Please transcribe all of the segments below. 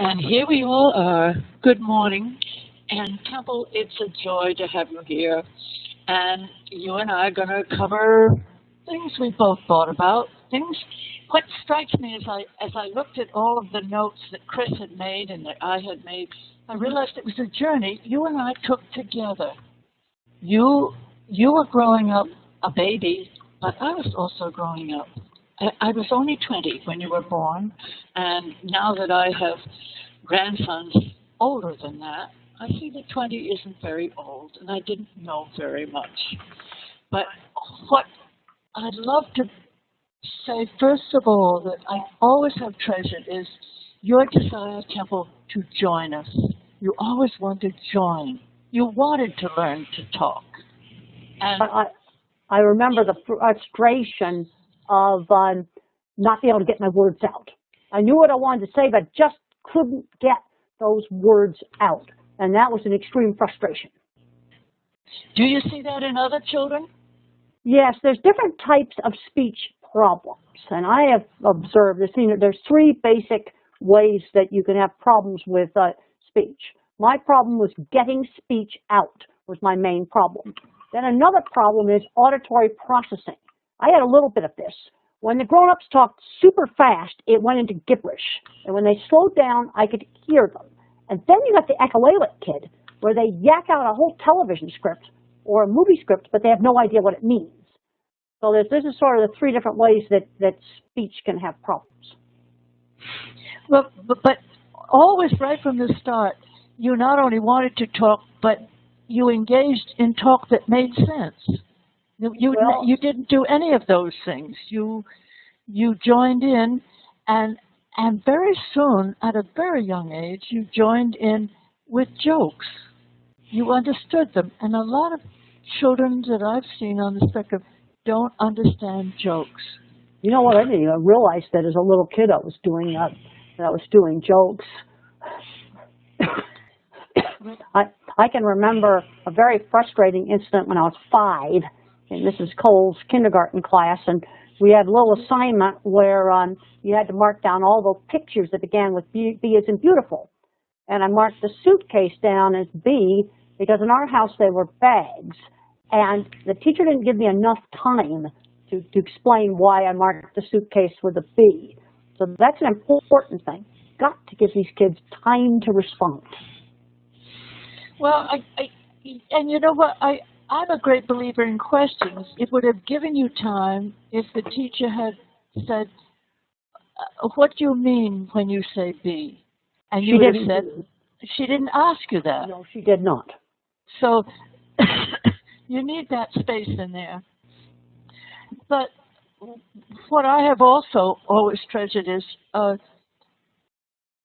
And here we all are. Good morning. And Temple, it's a joy to have you here. And you and I are going to cover things we both thought about. What strikes me as I looked at all of the notes that Chris had made and that I had made, I realized it was a journey you and I took together. You were growing up a baby, but I was also growing up. I was only 20 when you were born, and now that I have grandsons older than that, I see that 20 isn't very old, and I didn't know very much. But what I'd love to say, first of all, that I always have treasured is your desire, Temple, to join us. You always wanted to join. You wanted to learn to talk. And I remember the frustration of not being able to get my words out. I knew what I wanted to say, but just couldn't get those words out. And that was an extreme frustration. Do you see that in other children? Yes, there's different types of speech problems. And I have observed, there's three basic ways that you can have problems with speech. My problem was getting speech out was my main problem. Then another problem is auditory processing. I had a little bit of this. When the grown-ups talked super fast, it went into gibberish. And when they slowed down, I could hear them. And then you got the echolalic kid, where they yak out a whole television script or a movie script, but they have no idea what it means. So this is sort of the three different ways that speech can have problems. Well, but always right from the start, you not only wanted to talk, but you engaged in talk that made sense. You didn't do any of those things. You joined in, and very soon, at a very young age, you joined in with jokes. You understood them, and a lot of children that I've seen on the spectrum don't understand jokes. You know what? I didn't even realize that as a little kid I was doing jokes. I can remember a very frustrating incident when I was 5 in Mrs. Cole's kindergarten class, and we had a little assignment where you had to mark down all those pictures that began with B as in beautiful. And I marked the suitcase down as B because in our house they were bags. And the teacher didn't give me enough time to explain why I marked the suitcase with a B. So that's an important thing. Got to give these kids time to respond. Well, and you know what? I'm a great believer in questions. It would have given you time if the teacher had said, what do you mean when you say B? And you would have said, she didn't ask you that. No, she did not. So you need that space in there. But what I have also always treasured is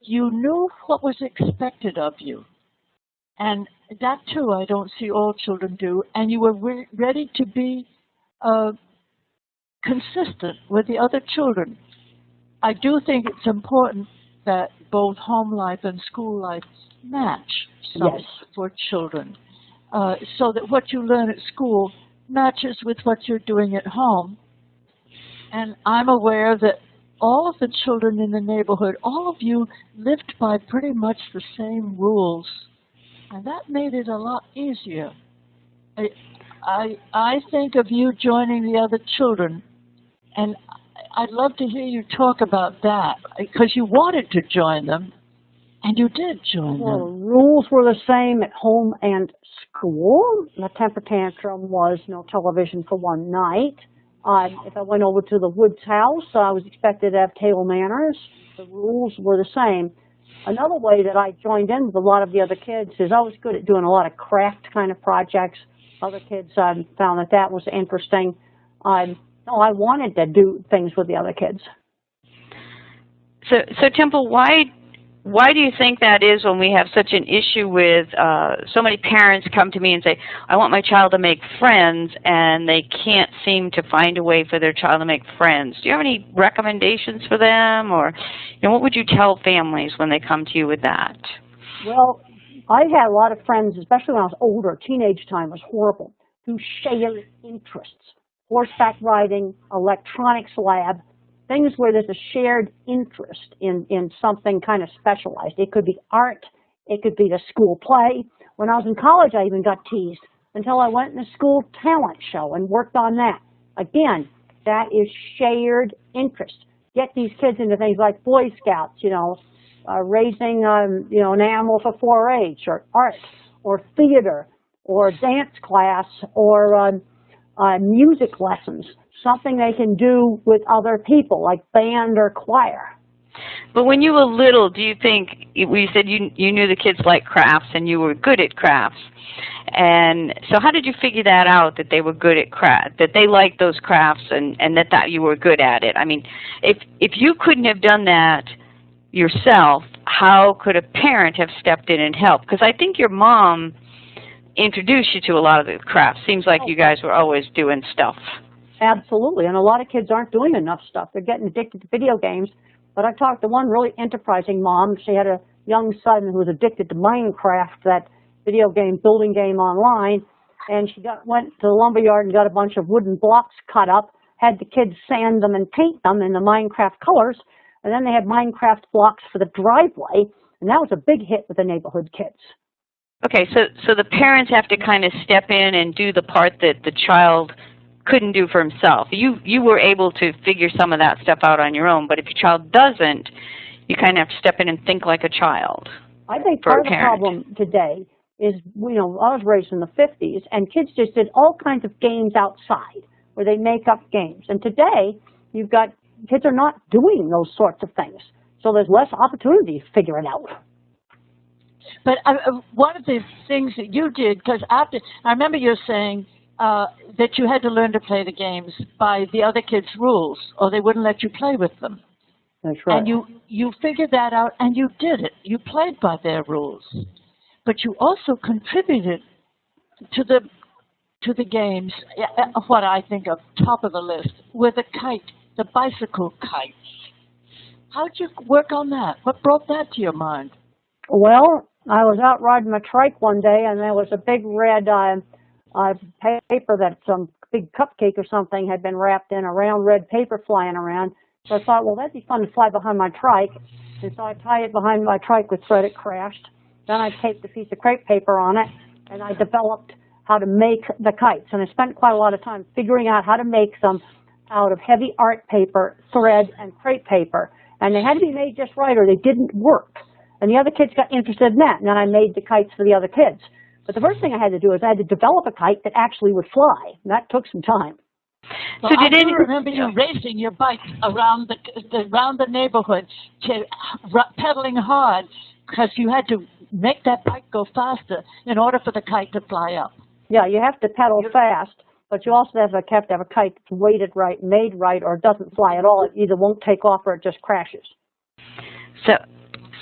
you knew what was expected of you. And that, too, I don't see all children do. And you were ready to be consistent with the other children. I do think it's important that both home life and school life match some for children, so that what you learn at school matches with what you're doing at home. And I'm aware that all of the children in the neighborhood, all of you lived by pretty much the same rules. And that made it a lot easier. I think of you joining the other children, and I'd love to hear you talk about that, because you wanted to join them, and you did join them. Well, the rules were the same at home and school. The temper tantrum was no television for one night. If I went over to the Woods house, I was expected to have table manners. The rules were the same. Another way that I joined in with a lot of the other kids is I was good at doing a lot of craft kind of projects. Other kids found that was interesting. I wanted to do things with the other kids. So Temple, why do you think that is when we have such an issue with so many parents come to me and say, I want my child to make friends, and they can't seem to find a way for their child to make friends? Do you have any recommendations for them, or what would you tell families when they come to you with that? Well, I had a lot of friends, especially when I was older. Teenage time was horrible, who shared interests. Horseback riding, electronics lab. things where there's a shared interest in something kind of specialized. It could be art. It could be the school play. When I was in college, I even got teased until I went in the school talent show and worked on that. Again, that is shared interest. Get these kids into things like Boy Scouts, raising, an animal for 4-H, or art, or theater, or dance class, or music lessons, something they can do with other people, like band or choir. But when you were little, do you think, you said you knew the kids liked crafts and you were good at crafts, and so how did you figure that out, that they were good at craft, that they liked those crafts, and that you were good at it? I mean, if you couldn't have done that yourself, how could a parent have stepped in and helped? Because I think your mom introduced you to a lot of the crafts. Seems like you guys were always doing stuff. Absolutely, and a lot of kids aren't doing enough stuff. They're getting addicted to video games. But I talked to one really enterprising mom. She had a young son who was addicted to Minecraft, that video game, building game online. And she went to the lumberyard and got a bunch of wooden blocks cut up, had the kids sand them and paint them in the Minecraft colors. And then they had Minecraft blocks for the driveway. And that was a big hit with the neighborhood kids. Okay, so the parents have to kind of step in and do the part that the child couldn't do for himself. You were able to figure some of that stuff out on your own, but if your child doesn't, you kind of have to step in and think like a child. I think part of the problem today is, I was raised in the 50s, and kids just did all kinds of games outside where they make up games. And today, you've got kids are not doing those sorts of things, so there's less opportunity to figure it out. But one of the things that you did, because I remember you saying that you had to learn to play the games by the other kids' rules, or they wouldn't let you play with them. That's right. And you figured that out, and you did it. You played by their rules. But you also contributed to the games, what I think of top of the list, with a kite, the bicycle kites. How did you work on that? What brought that to your mind? Well, I was out riding my trike one day, and there was a big red paper that some big cupcake or something had been wrapped in, a round red paper flying around. So I thought, well, that'd be fun to fly behind my trike. And so I tied it behind my trike with thread. It crashed. Then I taped a piece of crepe paper on it, and I developed how to make the kites. And I spent quite a lot of time figuring out how to make them out of heavy art paper, thread, and crepe paper. And they had to be made just right, or they didn't work. And the other kids got interested in that, and then I made the kites for the other kids. But the first thing I had to do is I had to develop a kite that actually would fly, and that took some time. So I do remember you racing your bike around the neighborhood, pedaling hard, because you had to make that bike go faster in order for the kite to fly up. Yeah, you have to pedal fast, but you also have to have a kite that's weighted right, made right, or it doesn't fly at all. It either won't take off or it just crashes.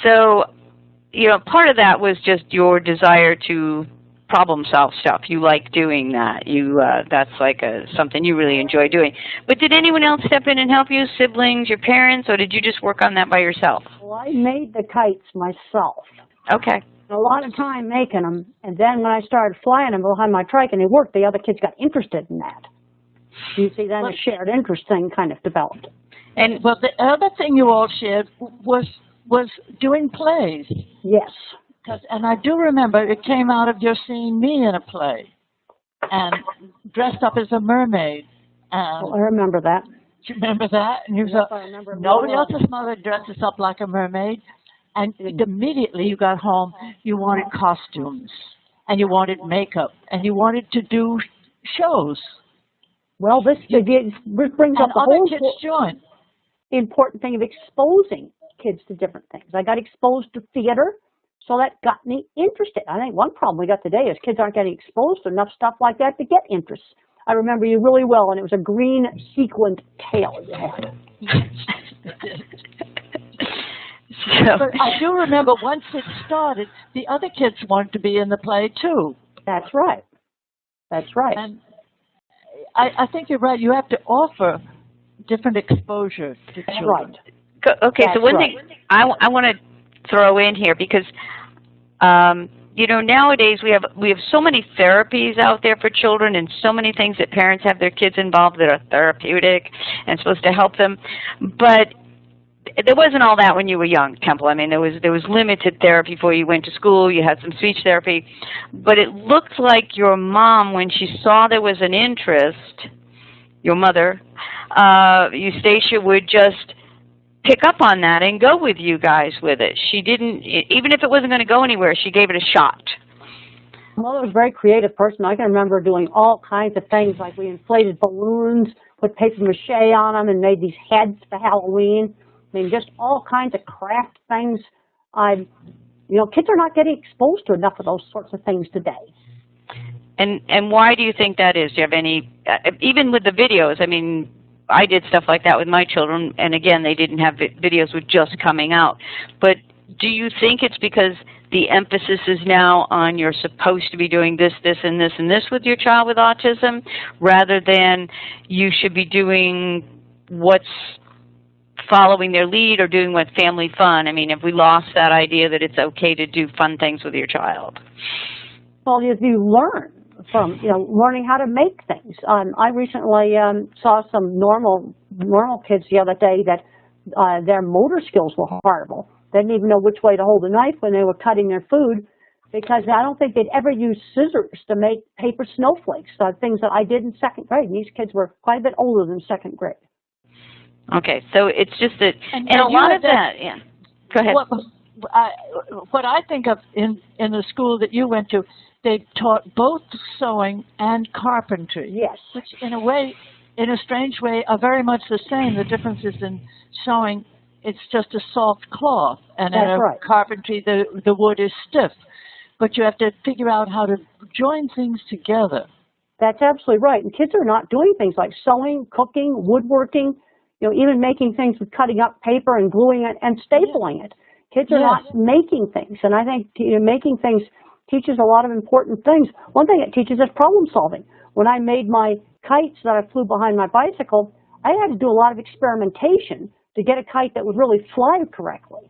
So, part of that was just your desire to problem solve stuff. You like doing that. That's like something you really enjoy doing. But did anyone else step in and help you, siblings, your parents, or did you just work on that by yourself? Well, I made the kites myself. Okay. A lot of time making them, and then when I started flying them behind my trike and they worked, the other kids got interested in that. You see, then a shared interest thing kind of developed. And well, the other thing you all shared was doing plays. Yes. And I do remember it came out of your seeing me in a play and dressed up as a mermaid. Well, I remember that. Do you remember that? And you yes, thought, nobody else's mother dresses up like a mermaid. And immediately you got home, you wanted costumes, and you wanted makeup, and you wanted to do shows. Well, this brings up the whole kids join. Important thing of exposing kids to different things. I got exposed to theater, so that got me interested. I think one problem we got today is kids aren't getting exposed to enough stuff like that to get interest. I remember you really well, and it was a green sequined tail you had. But I do remember once it started, the other kids wanted to be in the play too. That's right. That's right. And I think you're right. You have to offer different exposure to children. Right. Okay, so one thing I want to throw in here, because you know, nowadays we have so many therapies out there for children, and so many things that parents have their kids involved that are therapeutic and supposed to help them. But there wasn't all that when you were young, Temple. I mean, there was limited therapy before you went to school. You had some speech therapy, but it looked like your mom, when she saw there was an interest, your mother, Eustacia, would just pick up on that and go with you guys with it. She didn't, even if it wasn't going to go anywhere, she gave it a shot. My mother was a very creative person. I can remember doing all kinds of things, like we inflated balloons, put paper mache on them, and made these heads for Halloween. I mean, just all kinds of craft things. You know, kids are not getting exposed to enough of those sorts of things today. And why do you think that is? Do you have any, even with the videos, I mean, I did stuff like that with my children, and again, they didn't have videos with just coming out. But do you think it's because the emphasis is now on you're supposed to be doing this, this, and this, and this with your child with autism, rather than you should be doing what's following their lead or doing what's family fun? I mean, have we lost that idea that it's okay to do fun things with your child? Well, if you learn from, you know, learning how to make things. I recently saw some normal kids the other day that their motor skills were horrible. They didn't even know which way to hold a knife when they were cutting their food, because I don't think they'd ever use scissors to make paper snowflakes, things that I did in second grade. And these kids were quite a bit older than second grade. Okay, so it's just that, and a lot of that, yeah. Go ahead. What I think of in the school that you went to, they taught both sewing and carpentry. Yes. Which in a way, in a strange way, are very much the same. The difference is in sewing, it's just a soft cloth. And in carpentry, the wood is stiff. But you have to figure out how to join things together. That's absolutely right. And kids are not doing things like sewing, cooking, woodworking, you know, even making things with cutting up paper and gluing it and stapling it. Kids are not making things. And I think, you know, making things teaches a lot of important things. One thing it teaches is problem solving. When I made my kites that I flew behind my bicycle, I had to do a lot of experimentation to get a kite that would really fly correctly.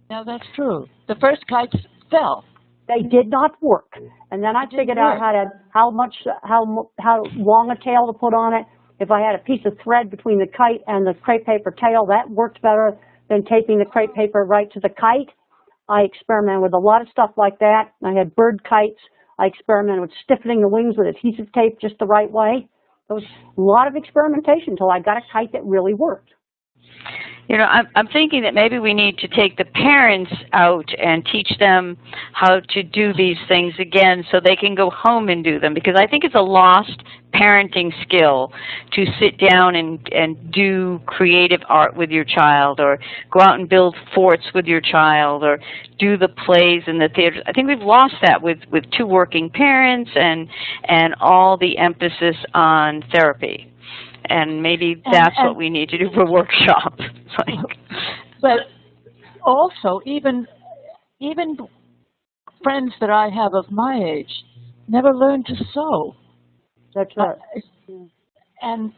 Now that's true. The first kites fell. They did not work. And then I figured out how long a tail to put on it. If I had a piece of thread between the kite and the crepe paper tail, that worked better than taping the crepe paper right to the kite. I experimented with a lot of stuff like that. I had bird kites. I experimented with stiffening the wings with adhesive tape just the right way. There was a lot of experimentation until I got a kite that really worked. You know, I'm thinking that maybe we need to take the parents out and teach them how to do these things again so they can go home and do them, because I think it's a lost parenting skill to sit down and do creative art with your child, or go out and build forts with your child, or do the plays in the theater. I think we've lost that with two working parents and all the emphasis on therapy. And maybe that's what we need to do for workshops. But also, even friends that I have of my age never learned to sew. That's right. And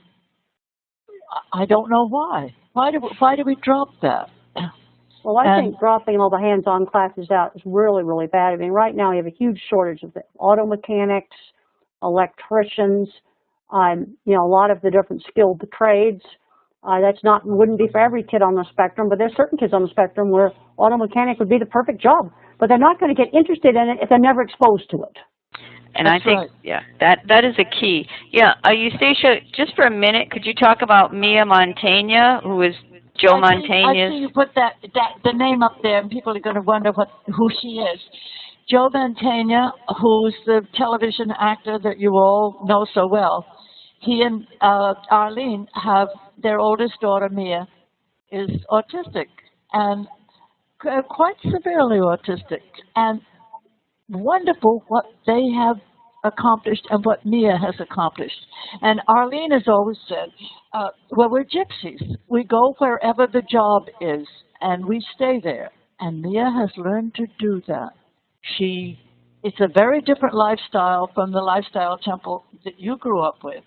I don't know why. Why do we drop that? Well, I think dropping all the hands-on classes out is really, really bad. I mean, right now we have a huge shortage of auto mechanics, electricians, you know, a lot of the different skilled trades. Wouldn't be for every kid on the spectrum, but there's certain kids on the spectrum where auto mechanic would be the perfect job, but they're not going to get interested in it if they're never exposed to it. And I think, that is a key. Yeah, Eustacia, just for a minute, could you talk about Mia Montaigne, who is Joe Mantegna's? I see you put the name up there, and people are going to wonder who she is. Joe Mantegna, who's the television actor that you all know so well, he and Arlene have their oldest daughter, Mia, is autistic, and quite severely autistic. And wonderful what they have accomplished and what Mia has accomplished. And Arlene has always said, well, we're gypsies. We go wherever the job is, and we stay there. And Mia has learned to do that. It's a very different lifestyle from the lifestyle, Temple, that you grew up with.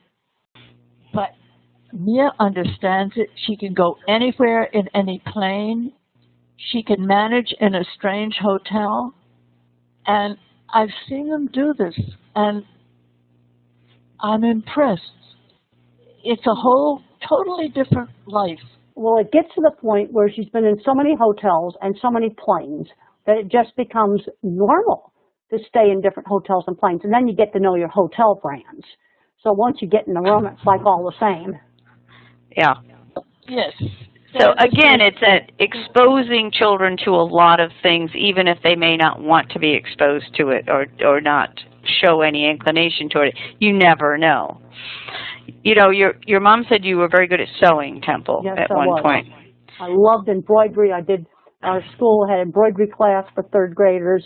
But Mia understands it. She can go anywhere in any plane. She can manage in a strange hotel. And I've seen them do this, and I'm impressed. It's a whole totally different life. Well, it gets to the point where she's been in so many hotels and so many planes that it just becomes normal to stay in different hotels and planes. And then you get to know your hotel brands. So once you get in the room, it's like all the same. Yeah. Yes. So again, it's that exposing children to a lot of things, even if they may not want to be exposed to it or not show any inclination toward it. You never know. You know, your mom said you were very good at sewing, Temple, Yes, at I one was. point. I loved embroidery. Our school had embroidery class for third graders.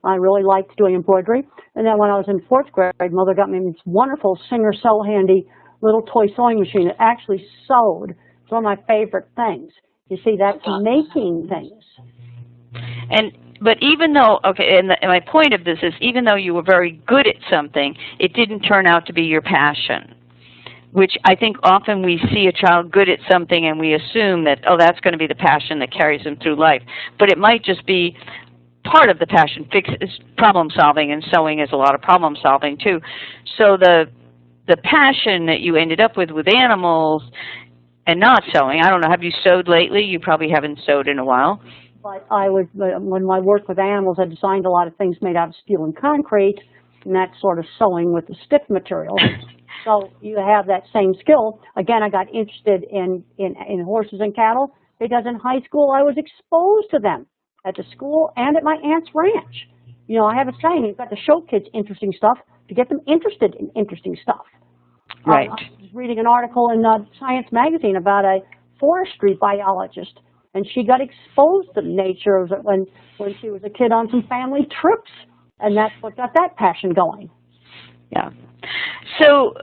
I really liked doing embroidery. And then when I was in fourth grade, Mother got me this wonderful Singer Sew Handy little toy sewing machine that actually sewed. It's one of my favorite things. You see, that's making things. But even though, okay, and my point of this is, even though you were very good at something, it didn't turn out to be your passion, which I think often we see a child good at something and we assume that, oh, that's going to be the passion that carries them through life. But it might just be part of the passion. Problem solving, and sewing is a lot of problem solving too. So the passion that you ended up with animals and not sewing, I don't know, have you sewed lately? You probably haven't sewed in a while. But when I worked with animals, I designed a lot of things made out of steel and concrete, and that's sort of sewing with the stiff material. So you have that same skill. Again, I got interested in horses and cattle because in high school I was exposed to them at the school and at my aunt's ranch. You know, I have a saying, you've got to show kids interesting stuff to get them interested in interesting stuff. Right. I was reading an article in Science magazine about a forestry biologist, and she got exposed to nature when she was a kid on some family trips, and that's what got that passion going. Yeah. So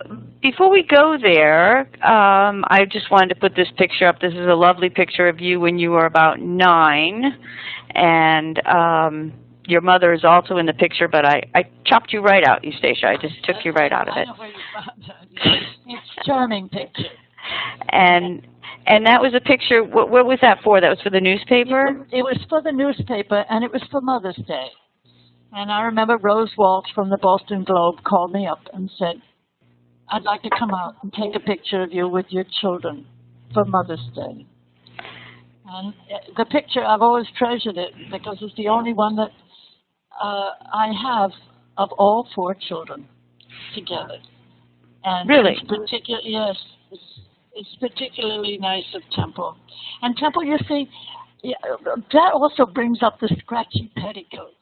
before we go there, I just wanted to put this picture up. This is a lovely picture of you when you were about 9, and your mother is also in the picture, but I chopped you right out, Eustacia. I just took you right out of it. I know where you found that. It's a charming picture. And that was a picture, what was that for? That was for the newspaper? It was for the newspaper, and it was for Mother's Day. And I remember Rose Walsh from the Boston Globe called me up and said, I'd like to come out and take a picture of you with your children for Mother's Day. And the picture, I've always treasured it because it's the only one that I have of all 4 children together. And really? Yes, it's particularly nice of Temple. And Temple, you see, that also brings up the scratchy petticoats.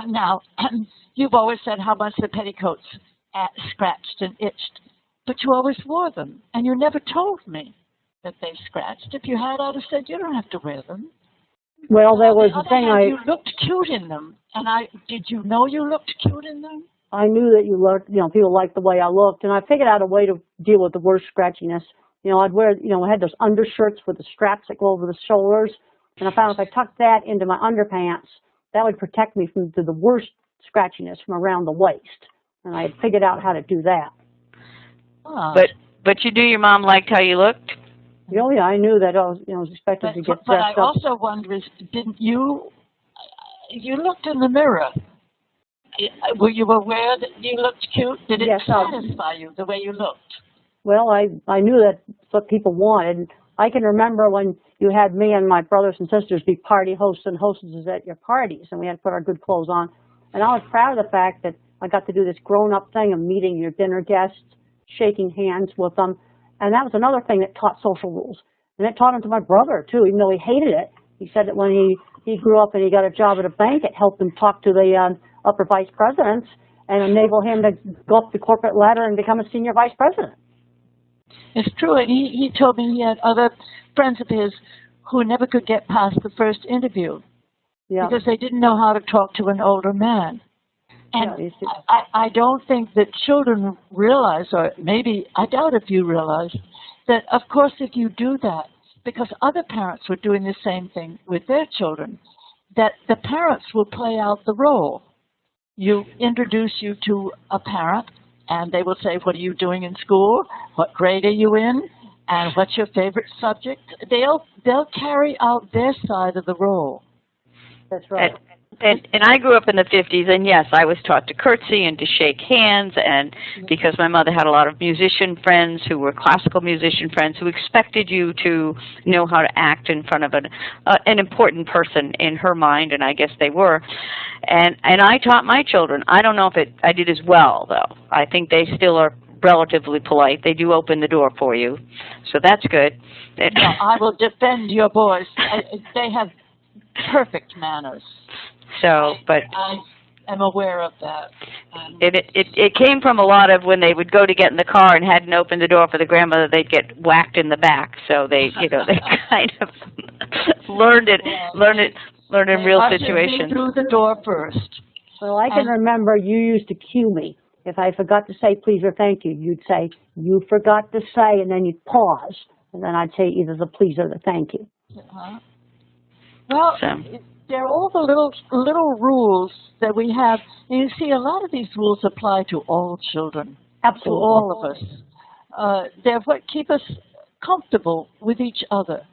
Now, you've always said how much the petticoats scratched and itched, but you always wore them, and you never told me that they scratched. If you had, I'd have said, you don't have to wear them. Well, there was a thing you looked cute in them, and did you know you looked cute in them? I knew that people liked the way I looked, and I figured out a way to deal with the worst scratchiness. You know, I'd wear, I had those undershirts with the straps that go over the shoulders, and I found if I tucked that into my underpants, that would protect me from the worst scratchiness from around the waist. And I had figured out how to do that. But you knew your mom liked how you looked? Oh, yeah, I knew that I was expected to get dressed up. But I also wonder, didn't you looked in the mirror. Were you aware that you looked cute? Did it satisfy you, the way you looked? Well, I knew that's what people wanted. I can remember when you had me and my brothers and sisters be party hosts and hostesses at your parties, and we had to put our good clothes on. And I was proud of the fact that I got to do this grown-up thing of meeting your dinner guests, shaking hands with them. And that was another thing that taught social rules. And it taught him to my brother, too, even though he hated it. He said that when he grew up and he got a job at a bank, it helped him talk to the upper vice presidents and enable him to go up the corporate ladder and become a senior vice president. It's true, and he told me he had other friends of his who never could get past the first interview because they didn't know how to talk to an older man. And I don't think that children realize, or maybe I doubt if you realize, that of course if you do that, because other parents were doing the same thing with their children, that the parents will play out the role. You introduce you to a parent, and they will say, what are you doing in school? What grade are you in? And what's your favorite subject? They'll carry out their side of the role. That's right. And I grew up in the 50s, and yes, I was taught to curtsy and to shake hands, and because my mother had a lot of musician friends who were classical musician friends who expected you to know how to act in front of an important person in her mind, and I guess they were. And I taught my children. I don't know if I did as well, though. I think they still are relatively polite. They do open the door for you, so that's good. No, I will defend your boys. They have perfect manners. So, but I am aware of that. it came from a lot of when they would go to get in the car and hadn't opened the door for the grandmother, they'd get whacked in the back. So they kind of learned in real situations. Through the door first. Well, I can remember you used to cue me. If I forgot to say please or thank you, you'd say, you forgot to say, and then you'd pause. And then I'd say either the please or the thank you. Well, they're all the little rules that we have. And you see, a lot of these rules apply to all children. Absolutely. To all of us. They're what keep us comfortable with each other.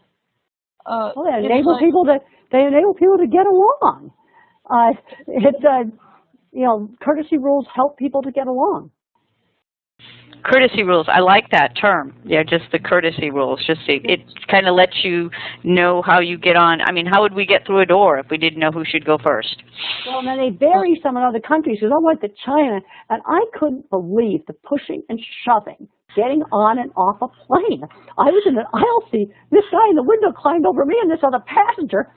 Well, they enable people to get along. Courtesy rules help people to get along. Courtesy rules, I like that term. Yeah, just the courtesy rules. It kind of lets you know how you get on. I mean, how would we get through a door if we didn't know who should go first? Well, now they vary some in other countries. Because I went to China, and I couldn't believe the pushing and shoving, getting on and off a plane. I was in an aisle seat. This guy in the window climbed over me and this other passenger.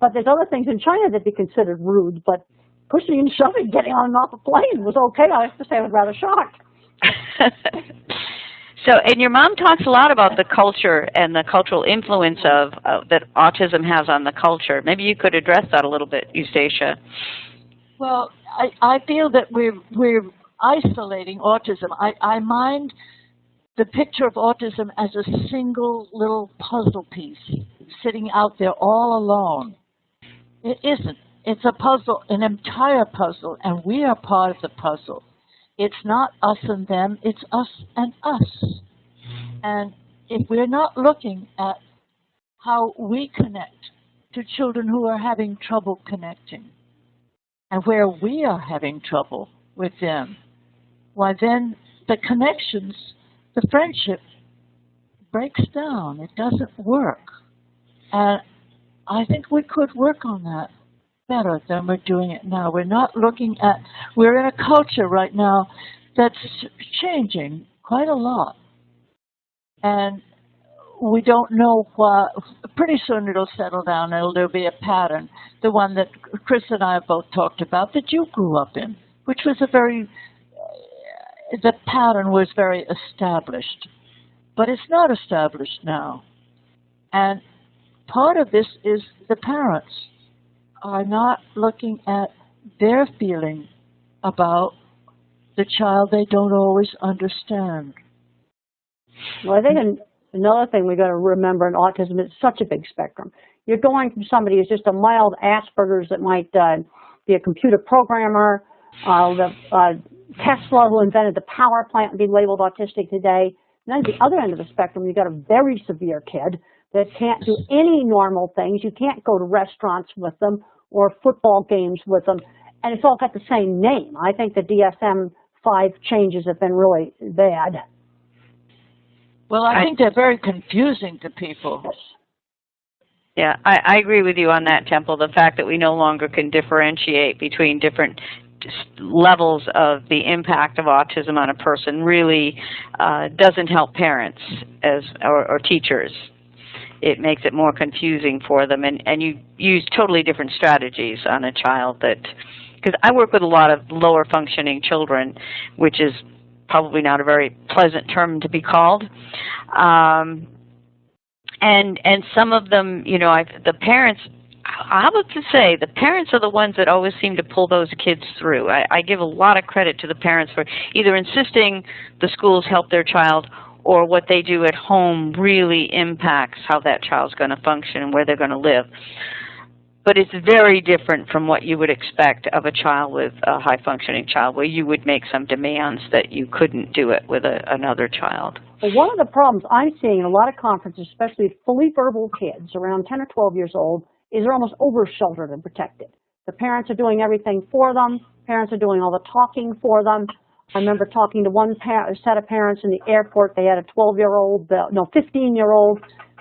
But there's other things in China that'd be considered rude. But pushing and shoving, getting on and off a plane was okay. I have to say I was rather shocked. So, and your mom talks a lot about the culture and the cultural influence that autism has on the culture. Maybe you could address that a little bit, Eustacia. Well, I feel that we're isolating autism. I mind the picture of autism as a single little puzzle piece sitting out there all alone. It isn't. It's a puzzle, an entire puzzle, and we are part of the puzzle. It's not us and them, it's us and us. And if we're not looking at how we connect to children who are having trouble connecting, and where we are having trouble with them, why then the connections, the friendship breaks down. It doesn't work. And I think we could work on that better than we're doing it now. We're not looking at, we're in a culture right now that's changing quite a lot. And we don't know what, pretty soon it'll settle down, there'll be a pattern, the one that Chris and I have both talked about, that you grew up in, which was the pattern was very established. But it's not established now. And part of this is the parents are not looking at their feeling about the child they don't always understand. Well, I think another thing we've got to remember in autism, it's such a big spectrum. You're going from somebody who's just a mild Asperger's that might be a computer programmer, Tesla who invented the power plant and be labeled autistic today. And then at the other end of the spectrum, you've got a very severe kid that can't do any normal things. You can't go to restaurants with them or football games with them, and it's all got the same name. I think the DSM-5 changes have been really bad. Well, I think they're very confusing to people. Yeah, I agree with you on that, Temple. The fact that we no longer can differentiate between different levels of the impact of autism on a person really doesn't help parents or teachers. It makes it more confusing for them, and you use totally different strategies on a child because I work with a lot of lower functioning children, which is probably not a very pleasant term to be called. And some of them, the parents, I would say the parents are the ones that always seem to pull those kids through. I give a lot of credit to the parents for either insisting the schools help their child or what they do at home really impacts how that child's going to function and where they're going to live. But it's very different from what you would expect of a child with a high-functioning child, where you would make some demands that you couldn't do it with another child. Well, one of the problems I'm seeing in a lot of conferences, especially fully verbal kids around 10 or 12 years old, is they're almost over-sheltered and protected. The parents are doing everything for them. Parents are doing all the talking for them. I remember talking to one set of parents in the airport. They had a 15-year-old,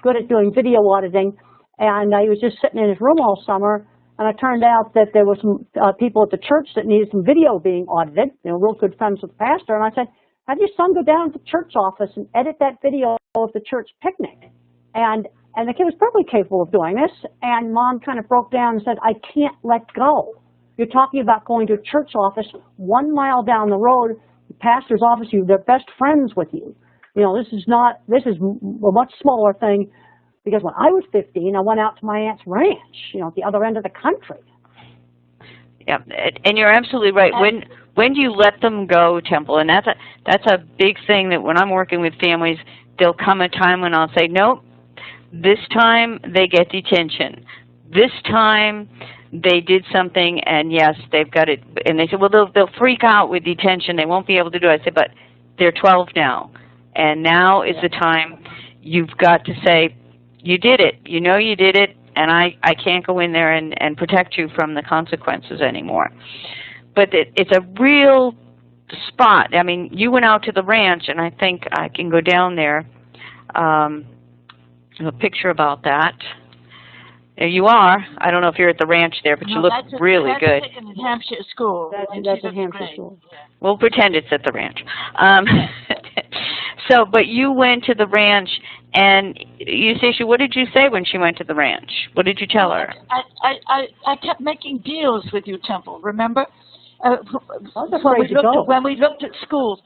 good at doing video auditing, and he was just sitting in his room all summer. And it turned out that there were some people at the church that needed some video being audited. They were real good friends with the pastor. And I said, have your son go down to the church office and edit that video of the church picnic. And the kid was perfectly capable of doing this. And Mom kind of broke down and said, I can't let go. You're talking about going to a church office 1 mile down the road, the pastor's office, they're best friends with you. You know, this is a much smaller thing. Because when I was 15, I went out to my aunt's ranch, at the other end of the country. Yeah, and you're absolutely right. When do you let them go, Temple? And that's a big thing that when I'm working with families, there'll come a time when I'll say, nope, this time they get detention. This time they did something, and yes, they've got it. And they say, well, they'll freak out with detention. They won't be able to do it. I said, but they're 12 now, and now is the time you've got to say, you did it. You know you did it, and I can't go in there and protect you from the consequences anymore. But it's a real spot. I mean, you went out to the ranch, and I think I can go down there. A picture about that. There you are. I don't know if you're at the ranch there, but you look really good. That's in New Hampshire school. That's in Hampshire school. We'll pretend it's at the ranch. But you went to the ranch, and Eustacia, what did you say when she went to the ranch? What did you tell her? I kept making deals with you, Temple. Remember? When we looked at schools,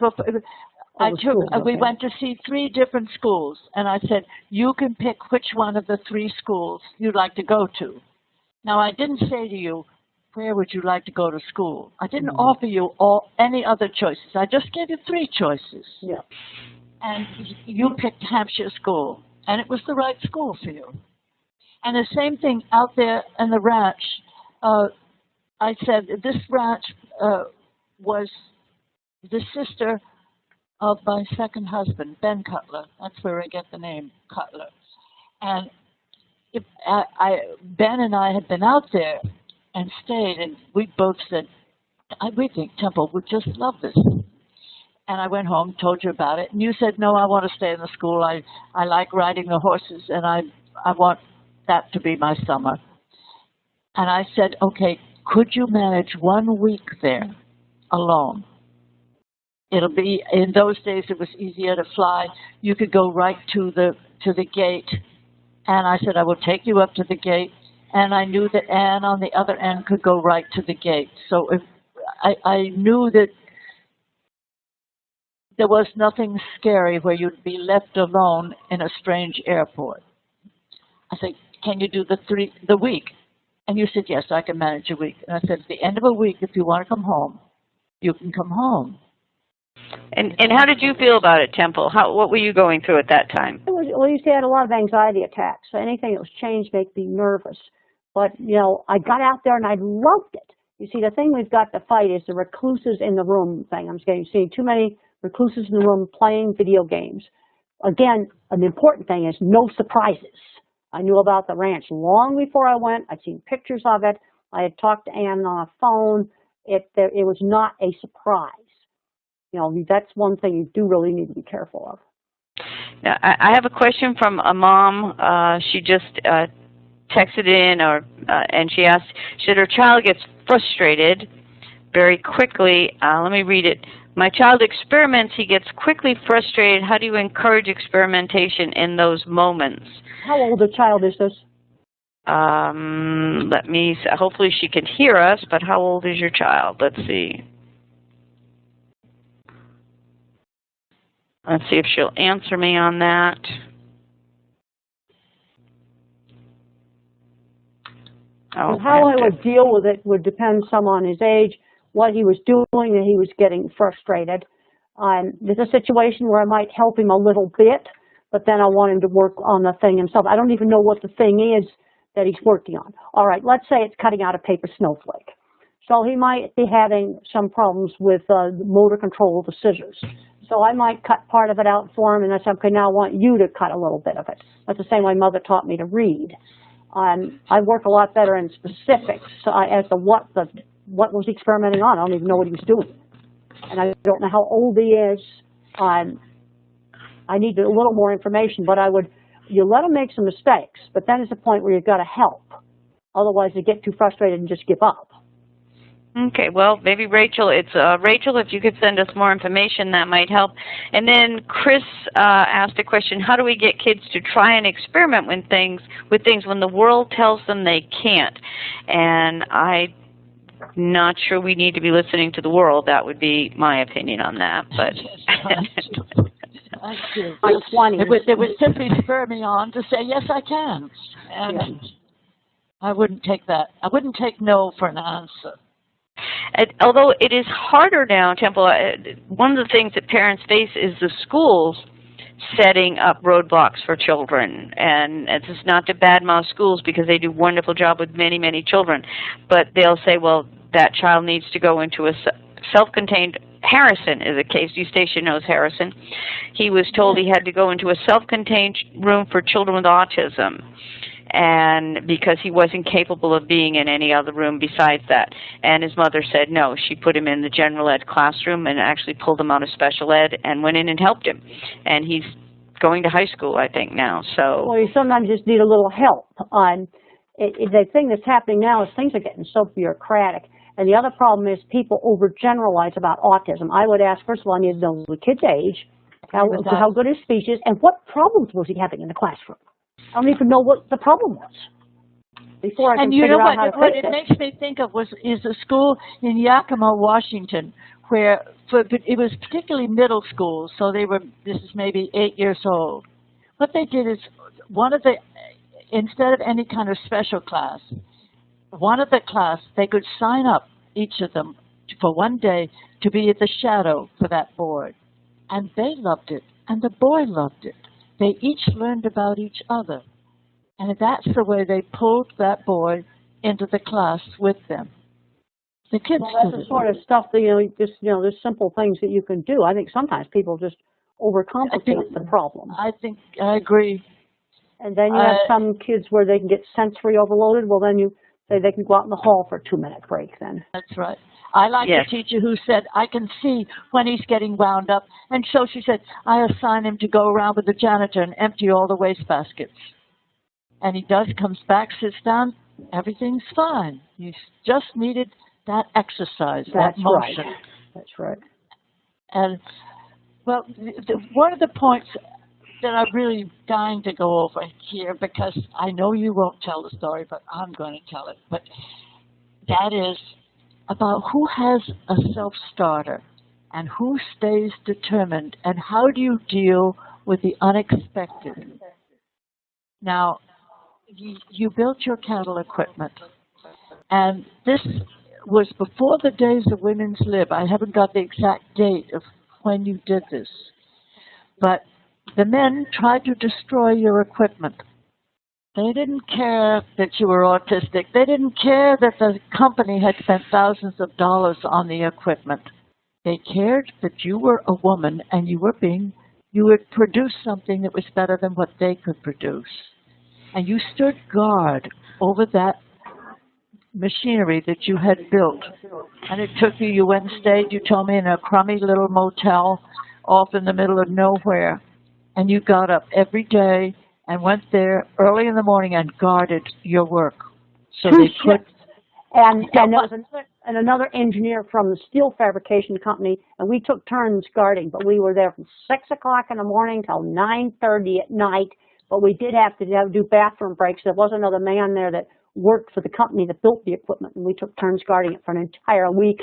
we went to see 3 different schools, and I said, you can pick which one of the 3 schools you'd like to go to. Now, I didn't say to you, where would you like to go to school? I didn't offer you any other choices. I just gave you 3 choices. Yeah. And you picked Hampshire School, and it was the right school for you. And the same thing out there in the ranch. I said this ranch was the sister of my second husband, Ben Cutler. That's where I get the name Cutler. And Ben and I had been out there and stayed, and we both said, we think Temple would just love this. And I went home, told you about it, and you said, no, I want to stay in the school. I like riding the horses, and I want that to be my summer. And I said, okay, could you manage 1 week there alone? It'll be, in those days it was easier to fly. You could go right to the gate. And I said, I will take you up to the gate. And I knew that Anne on the other end could go right to the gate. So if I knew that there was nothing scary where you'd be left alone in a strange airport. I said, can you do the week? And you said, yes, I can manage a week. And I said, at the end of a week, if you want to come home, you can come home. And how did you feel about it, Temple? What were you going through at that time? Well, you see, I had a lot of anxiety attacks. So anything that was changed made me nervous. But, I got out there and I loved it. You see, the thing we've got to fight is the recluses in the room thing. I'm seeing too many recluses in the room playing video games. Again, an important thing is no surprises. I knew about the ranch long before I went. I'd seen pictures of it. I had talked to Ann on a phone. It was not a surprise. That's one thing you do really need to be careful of. Now, I have a question from a mom. She just texted in, and she asked, should her child gets frustrated very quickly? Let me read it. My child experiments. He gets quickly frustrated. How do you encourage experimentation in those moments? How old a child is this? Let me see. Hopefully she can hear us, but how old is your child? Let's see. Let's see if she'll answer me on that. How I would deal with it would depend some on his age, what he was doing, that he was getting frustrated. There's a situation where I might help him a little bit, but then I want him to work on the thing himself. I don't even know what the thing is that he's working on. All right, let's say it's cutting out a paper snowflake. So he might be having some problems with the motor control of the scissors. So I might cut part of it out for him, and I say, okay, now I want you to cut a little bit of it. That's the same way Mother taught me to read. I work a lot better in specifics as to what was he experimenting on. I don't even know what he was doing, and I don't know how old he is. I need a little more information, but you let them make some mistakes, but then there's a point where you've got to help. Otherwise, they get too frustrated and just give up. Okay, well, maybe Rachel, Rachel, if you could send us more information, that might help. And then Chris asked a question, how do we get kids to try and experiment with things when the world tells them they can't? And I'm not sure we need to be listening to the world. That would be my opinion on that. But It would simply spur me on to say, yes, I can. And I wouldn't take that. I wouldn't take no for an answer. Although it is harder now, Temple, one of the things that parents face is the schools setting up roadblocks for children. And it's just not to badmouth schools because they do a wonderful job with many, many children. But they'll say, well, that child needs to go into a self-contained, Harrison is a case, Eustacia knows Harrison. He was told he had to go into a self-contained room for children with autism, and because he wasn't capable of being in any other room besides that. And his mother said no. She put him in the general ed classroom and actually pulled him out of special ed and went in and helped him. And he's going to high school, I think, now. So well, you sometimes just need a little help. The thing that's happening now is things are getting so bureaucratic. And the other problem is people overgeneralize about autism. I would ask, first of all, I need to know the kid's age, how good his speech is, and what problems was he having in the classroom. I don't even know what the problem was before I can figure out how to fix it. What it makes me think of is a school in Yakima, Washington, where it was particularly middle school, so this is maybe 8 years old. What they did is instead of any kind of special class, one of the class, they could sign up, each of them, for one day to be at the shadow for that board. And they loved it, and the boy loved it. They each learned about each other. And that's the way they pulled that boy into the class with them. The kids that's the sort of stuff that, there's simple things that you can do. I think sometimes people just overcomplicate the problem. I agree. And then you have some kids where they can get sensory overloaded. Well, then you say they can go out in the hall for a 2-minute break then. That's right. I like the teacher who said, I can see when he's getting wound up. And so she said, I assign him to go around with the janitor and empty all the wastebaskets. And he comes back, sits down, everything's fine. He just needed that exercise, that motion. Right. That's right. And, well, one of the points that I'm really dying to go over here, because I know you won't tell the story, but I'm going to tell it. But that is about who has a self-starter and who stays determined, and how do you deal with the unexpected. Now, you built your cattle equipment, and this was before the days of Women's Lib. I haven't got the exact date of when you did this, but the men tried to destroy your equipment. They didn't care that you were autistic. They didn't care that the company had spent thousands of dollars on the equipment. They cared that you were a woman and you would produce something that was better than what they could produce. And you stood guard over that machinery that you had built. And it took you, you went and stayed, you told me, in a crummy little motel off in the middle of nowhere. And you got up every day and went there early in the morning and guarded your work. So they could. And there was another engineer from the steel fabrication company, and we took turns guarding, but we were there from 6 o'clock in the morning till 9:30 at night. But we did have to do bathroom breaks. There was another man there that worked for the company that built the equipment, and we took turns guarding it for an entire week.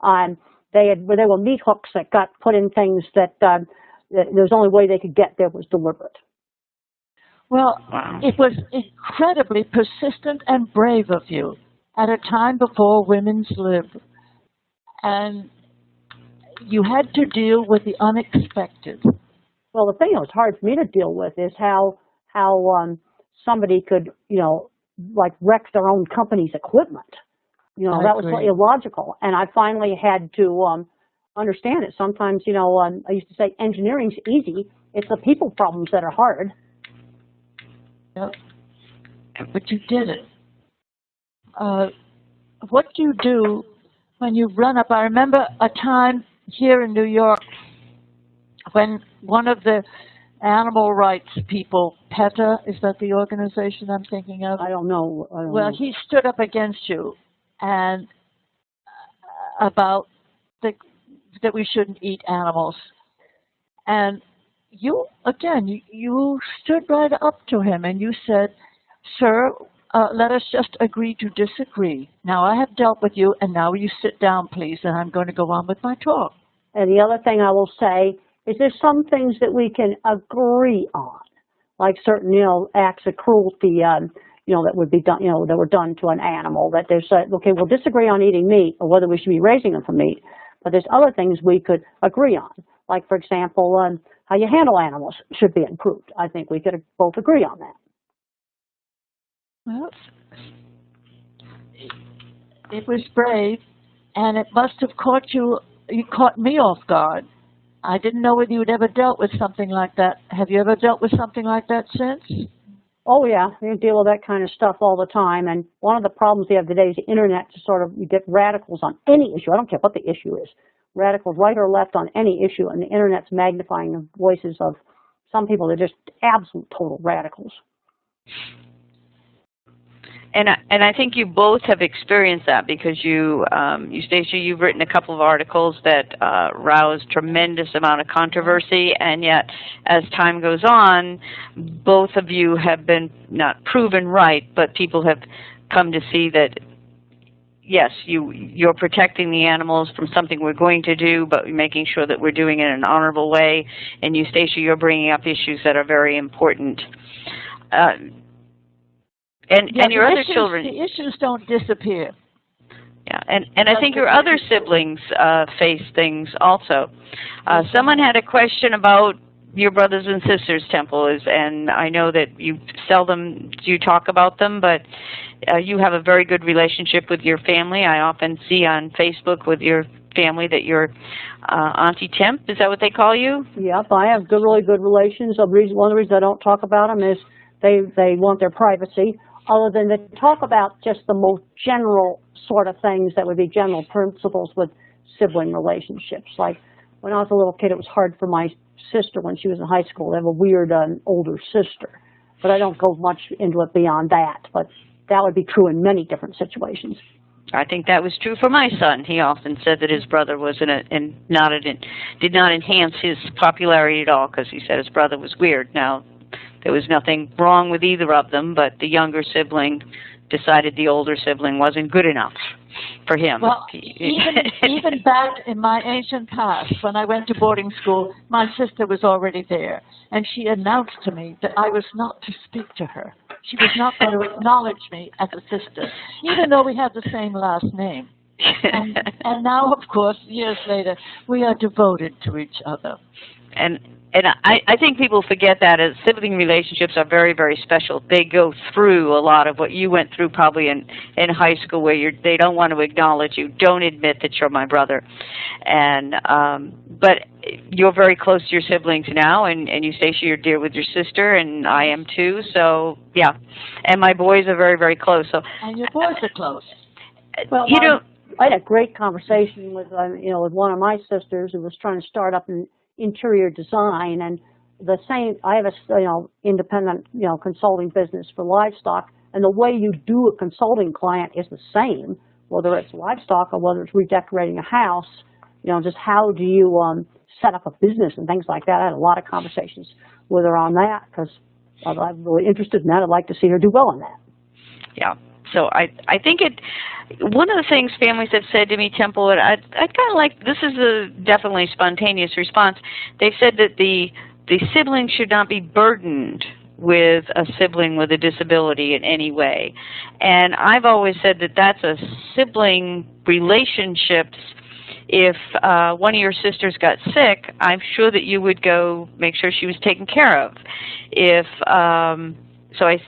There were meat hooks that got put in things that the only way they could get there was deliberate. Well, It was incredibly persistent and brave of you at a time before Women's Lib. And you had to deal with the unexpected. Well, the thing that was hard for me to deal with is how somebody could, like wreck their own company's equipment. That was illogical. And I finally had to understand it. Sometimes, I used to say engineering's easy. It's the people problems that are hard. Yep. but you didn't. What do you do when you run up? I remember a time here in New York when one of the animal rights people, PETA, is that the organization I'm thinking of? I don't know. Well, he stood up against you and about that we shouldn't eat animals. And you, again, you stood right up to him and you said, sir, let us just agree to disagree. Now I have dealt with you, and now you sit down, please, and I'm going to go on with my talk. And the other thing I will say is there's some things that we can agree on, like certain, acts of cruelty, that would be done, that were done to an animal, that there's, okay, we'll disagree on eating meat or whether we should be raising them for meat, but there's other things we could agree on. Like, for example, how you handle animals should be improved. I think we could both agree on that. Well, it was brave, and it must have caught you caught me off guard. I didn't know whether you'd ever dealt with something like that. Have you ever dealt with something like that since? Oh, yeah, you deal with that kind of stuff all the time. And one of the problems we have today is the internet. You get radicals on any issue. I don't care what the issue is. Radicals right or left on any issue, and the internet's magnifying the voices of some people that are just absolute total radicals. And I think you both have experienced that because Eustacia, you've written a couple of articles that roused tremendous amount of controversy, and yet as time goes on, both of you have been not proven right, but people have come to see that yes, you're protecting the animals from something we're going to do, but making sure that we're doing it in an honorable way. And Eustacia, you're bringing up issues that are very important. And your other children. The issues don't disappear. Yeah, and I think your other siblings face things also. Someone had a question about your brothers and sisters, Temple, and I know that you seldom do talk about them, but you have a very good relationship with your family. I often see on Facebook with your family that you're Auntie Temp. Is that what they call you? Yep, I have really good relations. One of the reasons I don't talk about them is they want their privacy. Other than to talk about just the most general sort of things that would be general principles with sibling relationships. Like when I was a little kid, it was hard for my sister when she was in high school to have a weird older sister. But I don't go much into it beyond that. But that would be true in many different situations. I think that was true for my son. He often said that his brother was did not enhance his popularity at all because he said his brother was weird. Now, there was nothing wrong with either of them, but the younger sibling decided the older sibling wasn't good enough for him. Well, even back in my ancient past, when I went to boarding school, my sister was already there, and she announced to me that I was not to speak to her. She was not going to acknowledge me as a sister, even though we had the same last name. And now, of course, years later, we are devoted to each other. And I think people forget that as sibling relationships are very, very special. They go through a lot of what you went through probably in high school where they don't want to acknowledge you, don't admit that you're my brother. And but you're very close to your siblings now, and Eustacia, you're dear with your sister, and I am too. So, yeah. And my boys are very, very close. So, and your boys are close. Well, I had a great conversation with with one of my sisters who was trying to start up an interior design, and I have a independent consulting business for livestock, and the way you do a consulting client is the same, whether it's livestock or whether it's redecorating a house. Just how do you set up a business and things like that. I had a lot of conversations with her on that because I'm really interested in that. I'd like to see her do well in that. Yeah. So I think one of the things families have said to me, Temple, and I kind of like, this is a definitely spontaneous response. They've said that the sibling should not be burdened with a sibling with a disability in any way. And I've always said that that's a sibling relationships. If one of your sisters got sick, I'm sure that you would go make sure she was taken care of. If So I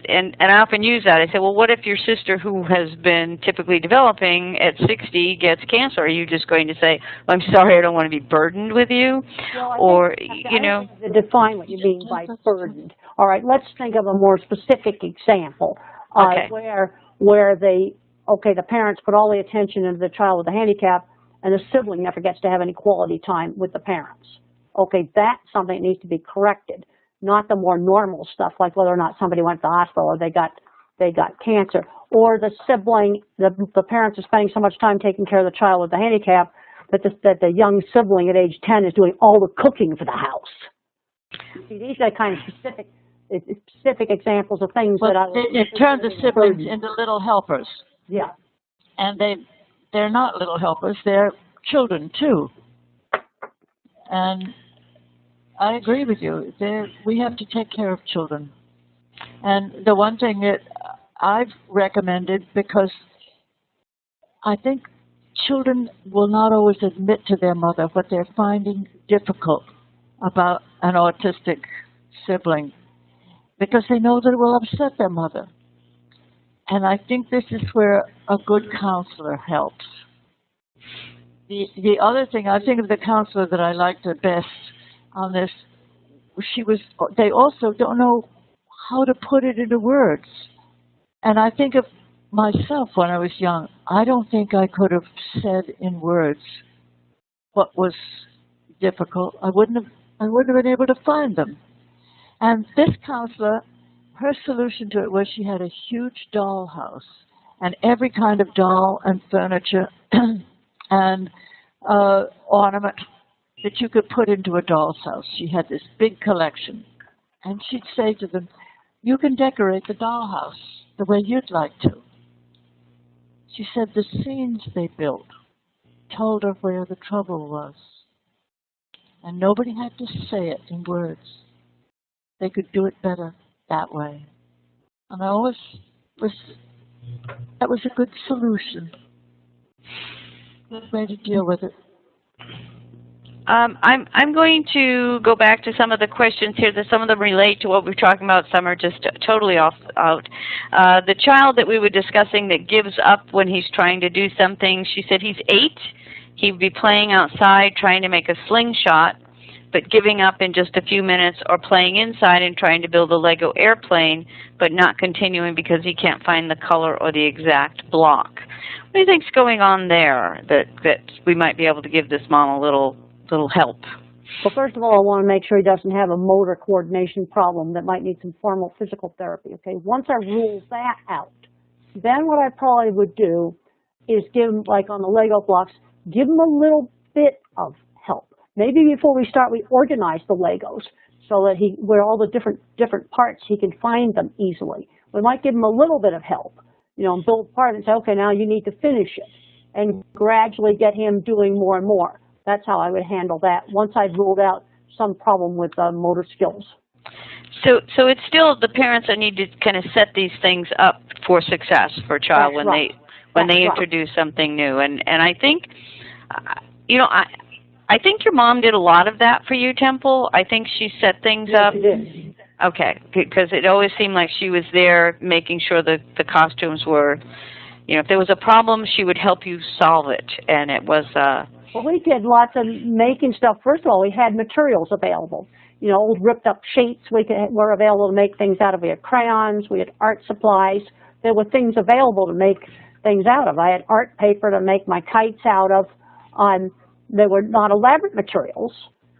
often use that. I say, well, what if your sister, who has been typically developing at 60, gets cancer? Are you just going to say, well, I'm sorry, I don't want to be burdened with you? Well, or, define what you mean by burdened. All right, let's think of a more specific example. Okay. where the parents put all the attention into the child with a handicap, and the sibling never gets to have any quality time with the parents. Okay, that's something that needs to be corrected, not the more normal stuff like whether or not somebody went to the hospital or they got cancer, or the sibling, the parents are spending so much time taking care of the child with the handicap that the young sibling at age 10 is doing all the cooking for the house. You see, these are kind of specific examples of things that I would... It turned the siblings into little helpers. Yeah. And they're not little helpers, they're children too. And I agree with you. We have to take care of children. And the one thing that I've recommended, because I think children will not always admit to their mother what they're finding difficult about an autistic sibling, because they know that it will upset their mother. And I think this is where a good counselor helps. The other thing, I think of the counselor that I liked the best on this, they also don't know how to put it into words. And I think of myself when I was young. I don't think I could have said in words what was difficult. I wouldn't have been able to find them. And this counselor, her solution to it was she had a huge doll house, and every kind of doll and furniture and ornament that you could put into a doll's house. She had this big collection. And she'd say to them, you can decorate the dollhouse the way you'd like to. She said the scenes they built told her where the trouble was. And nobody had to say it in words. They could do it better that way. And that was a good solution. Good way to deal with it. I'm going to go back to some of the questions here. That some of them relate to what we're talking about. Some are just totally out. The child that we were discussing that gives up when he's trying to do something, she said he's 8. He'd be playing outside trying to make a slingshot, but giving up in just a few minutes, or playing inside and trying to build a Lego airplane, but not continuing because he can't find the color or the exact block. What do you think's going on there that we might be able to give this mom a little help? Well, first of all, I want to make sure he doesn't have a motor coordination problem that might need some formal physical therapy, okay? Once I rule that out, then what I probably would do is give him, like on the Lego blocks, give him a little bit of help. Maybe before we start, we organize the Legos so that where all the different parts, he can find them easily. We might give him a little bit of help, and build part and say, okay, now you need to finish it, and gradually get him doing more and more. That's how I would handle that once I've ruled out some problem with motor skills. So it's still the parents that need to kind of set these things up for success for a child when they introduce something new. And I think, I think your mom did a lot of that for you, Temple. I think she set things up. She did. Okay, because it always seemed like she was there making sure that the costumes were, if there was a problem, she would help you solve it. And it was... Well, we did lots of making stuff. First of all, we had materials available. Old ripped up sheets were available to make things out of. We had crayons. We had art supplies. There were things available to make things out of. I had art paper to make my kites out of. They were not elaborate materials,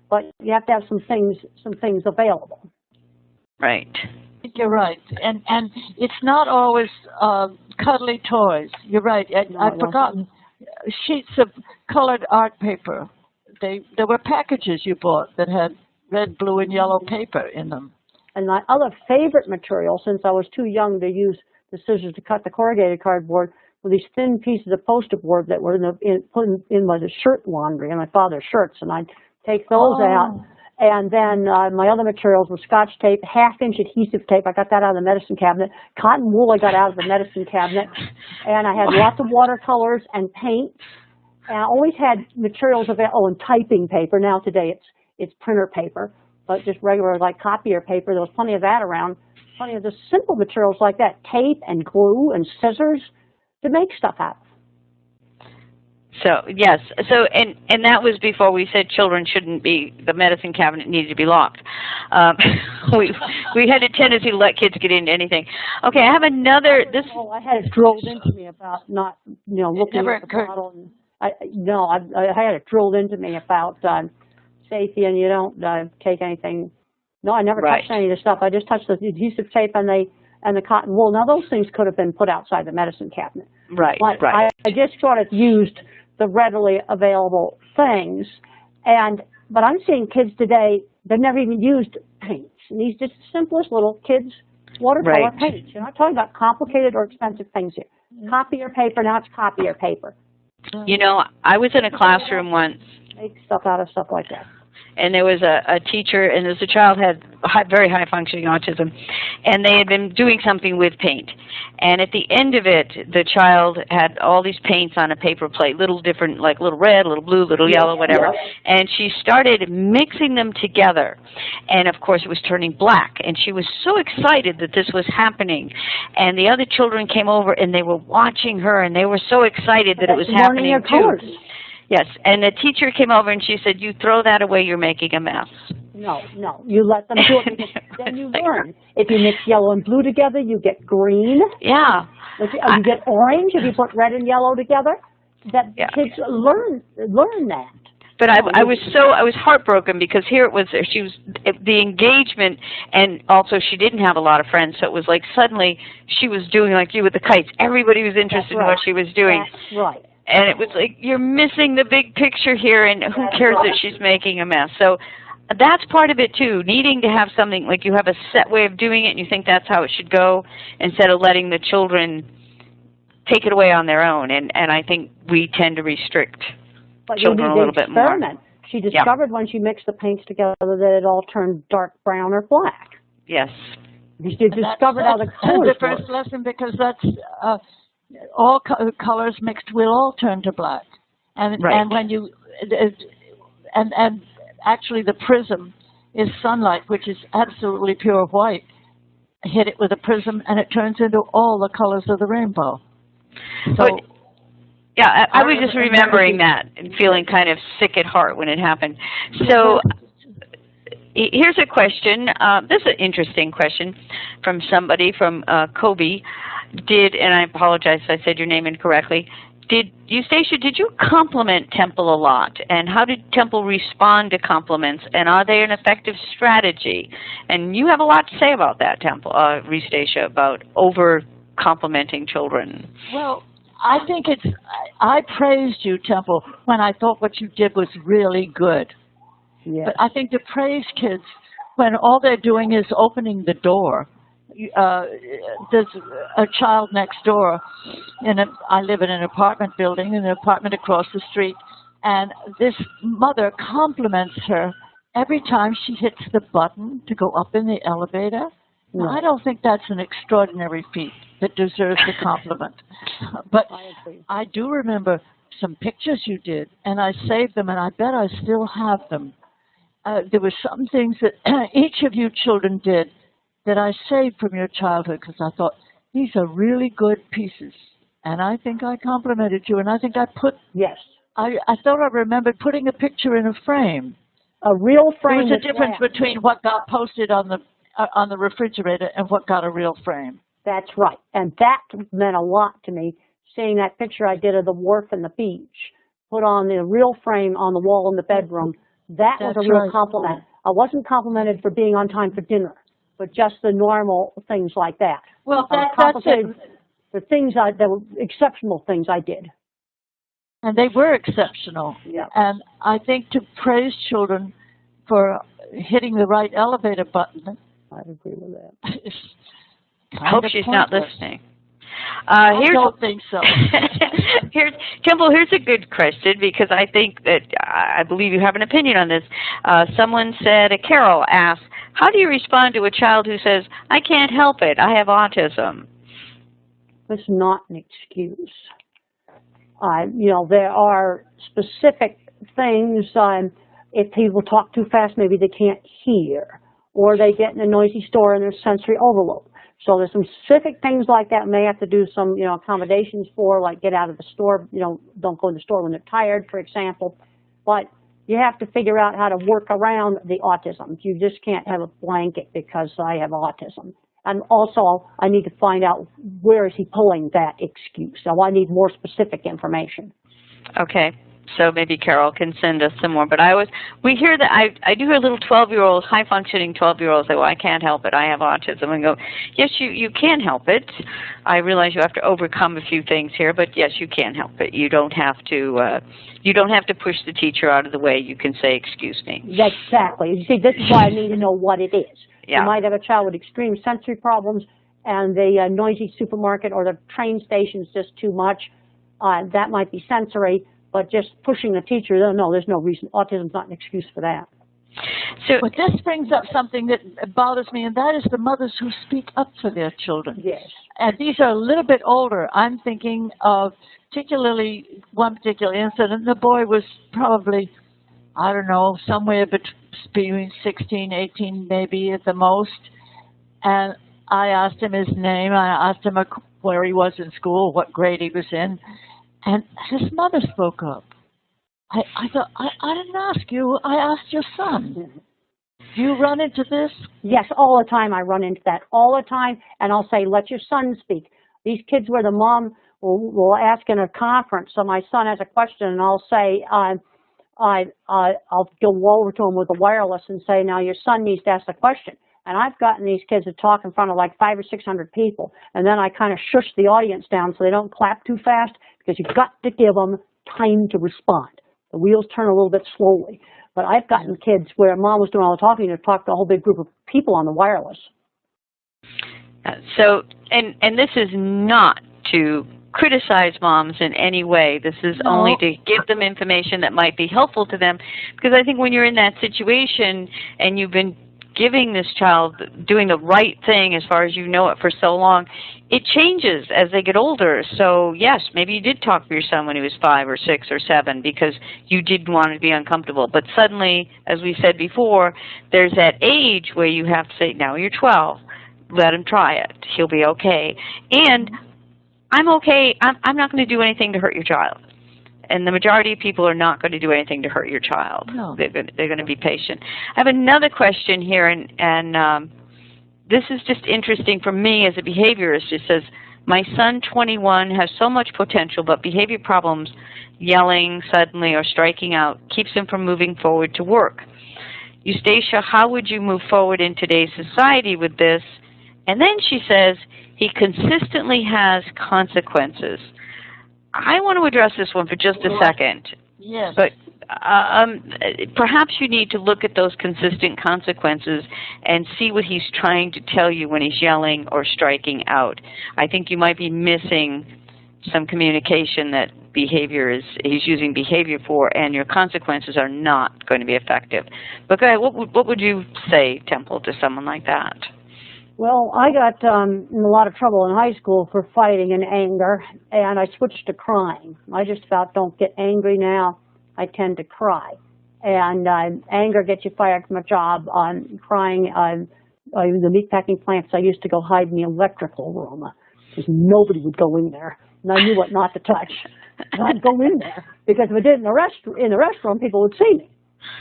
but you have to have some things available. Right. You're right. And it's not always cuddly toys. You're right. I'd forgotten. Sheets of colored art paper. There were packages you bought that had red, blue, and yellow paper in them. And my other favorite material, since I was too young to use the scissors to cut the corrugated cardboard, were these thin pieces of poster board that were put in my shirt laundry and my father's shirts, and I'd take those out. And then my other materials were Scotch tape, half-inch adhesive tape. I got that out of the medicine cabinet. Cotton wool I got out of the medicine cabinet. And I had lots of watercolors and paint. And I always had materials available. Oh, and typing paper. Now today it's printer paper, but just regular like copier paper. There was plenty of that around. Plenty of the simple materials like that, tape and glue and scissors to make stuff out of. So yes, so and that was before we said children shouldn't be, the medicine cabinet needed to be locked. Um, we had a tendency to let kids get into anything. Okay, I have another. This. Oh, I had it drilled into me about not, looking at the occurred. bottle. And I had it drilled into me about safety, and you don't take anything. No, I never touched any of the stuff. I just touched the adhesive tape and the cotton wool. Now those things could have been put outside the medicine cabinet. Right, but right. I just sort of used the readily available things, but I'm seeing kids today, they've never even used paints. And these just simplest little kids watercolor paints. You're not talking about complicated or expensive things here. Copier paper, now it's copier paper. I was in a classroom once. Make stuff out of stuff like that. And there was a teacher, and there was a child had very high functioning autism, and they had been doing something with paint. And at the end of it, the child had all these paints on a paper plate, little different, like little red, little blue, little yellow, whatever. And she started mixing them together. And of course, it was turning black. And she was so excited that this was happening. And the other children came over, and they were watching her, and they were so excited that it was happening too. Yes, and the teacher came over and she said, "You throw that away, you're making a mess." No, you let them do it, because then you learn. If you mix yellow and blue together, you get green. Yeah. You get orange if you put red and yellow together. Kids learn that. But I was heartbroken, because here it was, she was, the engagement, and also she didn't have a lot of friends, so it was like suddenly she was doing like you with the kites. Everybody was interested in what she was doing. That's right. And it was like, you're missing the big picture here, and who cares that she's making a mess? So that's part of it, too, needing to have something, like you have a set way of doing it, and you think that's how it should go, instead of letting the children take it away on their own. And I think we tend to restrict children a little bit more. She discovered when she mixed the paints together that it all turned dark brown or black. Yes. She discovered how the colors the first lesson, because that's... all colors mixed will all turn to black, and when you and actually the prism is sunlight, which is absolutely pure white. Hit it with a prism, and it turns into all the colors of the rainbow. So, I was just remembering that and feeling kind of sick at heart when it happened. So. Here's a question. This is an interesting question from somebody, from Kobe. And I apologize if I said your name incorrectly. Eustacia, did you compliment Temple a lot? And how did Temple respond to compliments? And are they an effective strategy? And you have a lot to say about that, Temple, Eustacia, about over-complimenting children. Well, I think I praised you, Temple, when I thought what you did was really good. Yes. But I think to praise kids when all they're doing is opening the door. There's a child next door. I live in an apartment building, an apartment across the street, and this mother compliments her every time she hits the button to go up in the elevator. Now, I don't think that's an extraordinary feat that deserves a compliment. But I do remember some pictures you did, and I saved them, and I bet I still have them. There were some things that each of you children did that I saved from your childhood, because I thought, these are really good pieces. And I think I complimented you, and I think I put... Yes. I thought I remembered putting a picture in a frame. A real frame. There was a difference between what got posted on the refrigerator and what got a real frame. That's right. And that meant a lot to me, seeing that picture I did of the wharf and the beach, put on the real frame on the wall in the bedroom. That was a real compliment. I wasn't complimented for being on time for dinner, but just the normal things like that. Well, that's it. The things that were exceptional things I did. And they were exceptional. Yeah. And I think to praise children for hitting the right elevator button. I agree with that. I hope she's not listening. I don't think so. Temple, here's a good question, because I think that, I believe you have an opinion on this. Someone said, Carol asked, how do you respond to a child who says, I can't help it, I have autism? It's not an excuse. There are specific things, if people talk too fast, maybe they can't hear, or they get in a noisy store and there's sensory overload. So there's some specific things like that may have to do some, accommodations for, like get out of the store, don't go in the store when they're tired, for example. But you have to figure out how to work around the autism. You just can't have a blanket because I have autism. And also, I need to find out where is he pulling that excuse. So I need more specific information. Okay. So maybe Carol can send us some more. But we hear that, I do hear little 12-year-olds, high-functioning 12-year-olds say, well, I can't help it. I have autism. And go, yes, you can help it. I realize you have to overcome a few things here, but yes, you can help it. You don't have to push the teacher out of the way. You can say, excuse me. Exactly. You see, this is why I need to know what it is. Yeah. You might have a child with extreme sensory problems, and the noisy supermarket or the train station is just too much. That might be sensory. But just pushing the teacher, no, there's no reason. Autism's not an excuse for that. So, but this brings up something that bothers me, and that is the mothers who speak up for their children. Yes. And these are a little bit older. I'm thinking of particularly one particular incident. The boy was probably, I don't know, somewhere between 16, 18 maybe at the most. And I asked him his name. I asked him where he was in school, what grade he was in. And his mother spoke up. I thought, I didn't ask you, I asked your son. Do you run into this? Yes, all the time I run into that, all the time. And I'll say, let your son speak. These kids where the mom will ask in a conference, so my son has a question, and I'll say, I'll go over to him with the wireless and say, now your son needs to ask the question. And I've gotten these kids to talk in front of like 500 or 600 people, and then I kind of shush the audience down so they don't clap too fast, because you've got to give them time to respond. The wheels turn a little bit slowly. But I've gotten kids where mom was doing all the talking to talk to a whole big group of people on the wireless. So, and this is not to criticize moms in any way. This is only to give them information that might be helpful to them, because I think when you're in that situation and you've been giving this child, doing the right thing as far as you know it for so long, it changes as they get older. So yes, maybe you did talk to your son when he was 5 or 6 or 7 because you didn't want to be uncomfortable. But suddenly, as we said before, there's that age where you have to say, now you're 12, let him try it. He'll be okay. And I'm okay. I'm not going to do anything to hurt your child. And the majority of people are not going to do anything to hurt your child. No. They're going to be patient. I have another question here, and this is just interesting for me as a behaviorist. It says, my son, 21, has so much potential, but behavior problems, yelling suddenly or striking out, keeps him from moving forward to work. Eustacia, how would you move forward in today's society with this? And then she says, he consistently has consequences. I want to address this one for just a second. Yes. But perhaps you need to look at those consistent consequences and see what he's trying to tell you when he's yelling or striking out. I think you might be missing some communication that he's using behavior for, and your consequences are not going to be effective. But go ahead, what would you say, Temple, to someone like that? Well, I got in a lot of trouble in high school for fighting in anger, and I switched to crying. I just felt, don't get angry now. I tend to cry. And anger gets you fired from a job. Crying, the meatpacking plants, I used to go hide in the electrical room because nobody would go in there. And I knew what not to touch. And I'd go in there because if I did in the restroom, people would see me.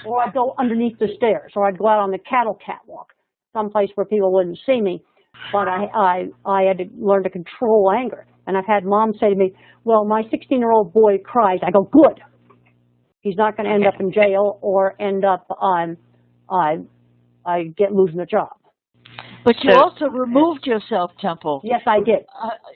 Or I'd go underneath the stairs, or I'd go out on the catwalk, someplace where people wouldn't see me. But I had to learn to control anger. And I've had moms say to me, well, my 16-year-old boy cries. I go, good. He's not going to end up in jail or end up losing a job. But you also removed yourself, Temple. Yes, I did.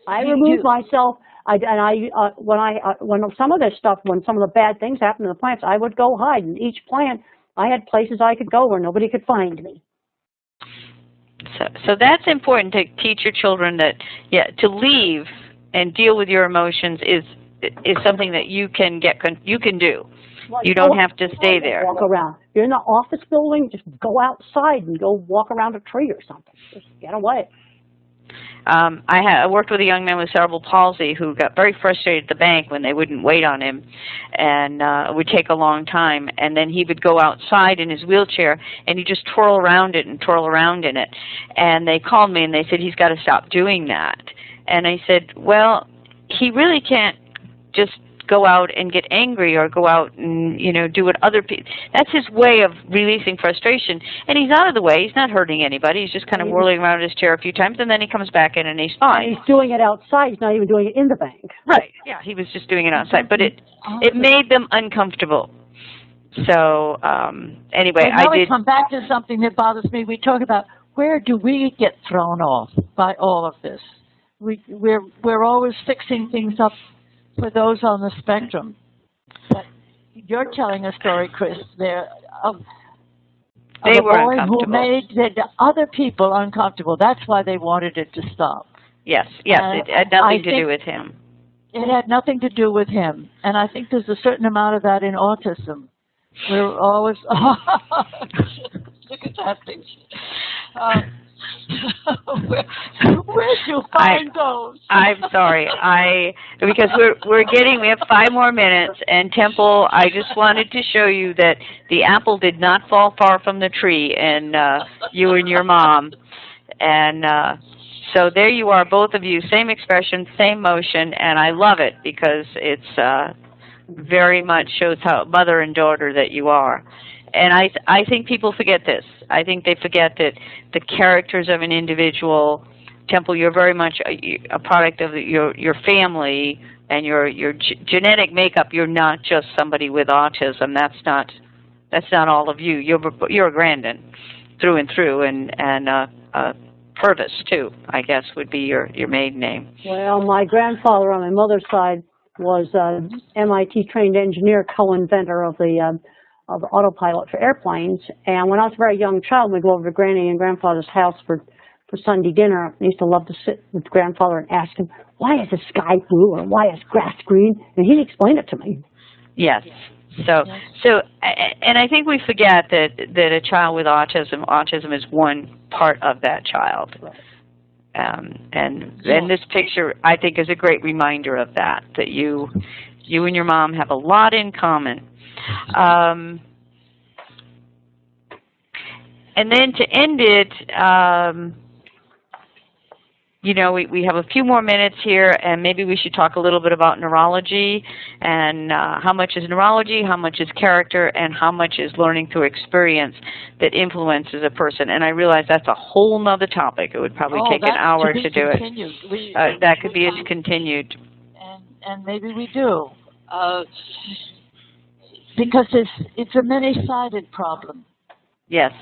I removed myself. When some of this stuff, when some of the bad things happened in the plants, I would go hide. In each plant, I had places I could go where nobody could find me. So that's important to teach your children that, to leave and deal with your emotions is something that you can do. Well, you don't have to stay there. Walk around. If you're in the office building, just go outside and go walk around a tree or something. Just get away. I worked with a young man with cerebral palsy who got very frustrated at the bank when they wouldn't wait on him, and it would take a long time. And then he would go outside in his wheelchair, and he'd just twirl around it and twirl around in it. And they called me, and they said, he's got to stop doing that. And I said, well, he really can't just go out and get angry or go out and, do what other people, that's his way of releasing frustration. And he's out of the way. He's not hurting anybody. He's just kind of whirling around his chair a few times, and then he comes back in and he's fine. And he's doing it outside. He's not even doing it in the bank. Right. Yeah, he was just doing it outside. But it made them uncomfortable. So, anyway, now I did. We come back to something that bothers me. We talk about where do we get thrown off by all of this? We're always fixing things up for those on the spectrum. But you're telling a story, Chris, there of a boy who made the other people uncomfortable. That's why they wanted it to stop. Yes, it had nothing to do with him. It had nothing to do with him. And I think there's a certain amount of that in autism. We're always, look at that thing. Where'd you find those? I'm sorry. Because we have 5 more minutes, and Temple, I just wanted to show you that the apple did not fall far from the tree, and you and your mom. And so there you are, both of you, same expression, same motion, and I love it because it's very much shows how mother and daughter that you are. And I think people forget this. I think they forget that the characters of an individual, Temple, you're very much a product of your family and your genetic makeup. You're not just somebody with autism. That's not all of you. You're a Grandin through and through, and Purvis too, I guess would be your maiden name. Well, my grandfather on my mother's side was an MIT trained engineer, co-inventor of the autopilot for airplanes. And when I was a very young child, we'd go over to Granny and Grandfather's house for Sunday dinner. I used to love to sit with Grandfather and ask him, why is the sky blue or why is grass green? And he'd explain it to me. Yes. So, and I think we forget that a child with autism is one part of that child. And this picture, I think, is a great reminder of that you and your mom have a lot in common. And then to end it, we have a few more minutes here, and maybe we should talk a little bit about neurology and how much is neurology, how much is character, and how much is learning through experience that influences a person. And I realize that's a whole nother topic. It would probably take an hour to do it. That could be continued. And maybe we do. Because it's a many-sided problem. Yes.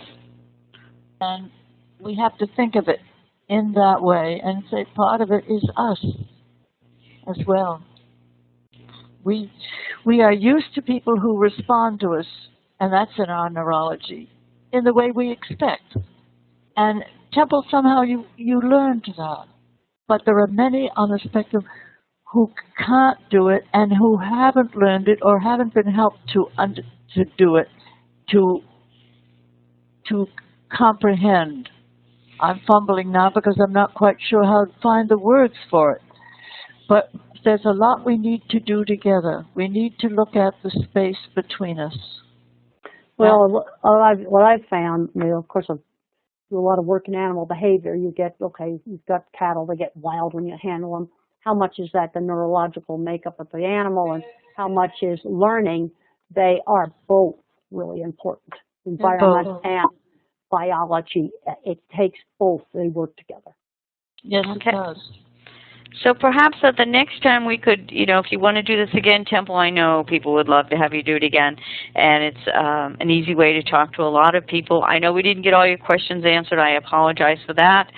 And we have to think of it in that way and say part of it is us as well. We are used to people who respond to us, and that's in our neurology, in the way we expect. And Temple, somehow you learned that. But there are many on the spectrum who can't do it and who haven't learned it or haven't been helped to do it, to comprehend. I'm fumbling now because I'm not quite sure how to find the words for it. But there's a lot we need to do together. We need to look at the space between us. Well, what I've found, of course, I do a lot of work in animal behavior. You've got cattle that get wild when you handle them. How much is that the neurological makeup of the animal, and how much is learning? They are both really important. Environment and biology. It takes both. They work together. Yes, it does. So perhaps at the next time we could, if you want to do this again, Temple, I know people would love to have you do it again. And it's an easy way to talk to a lot of people. I know we didn't get all your questions answered. I apologize for that.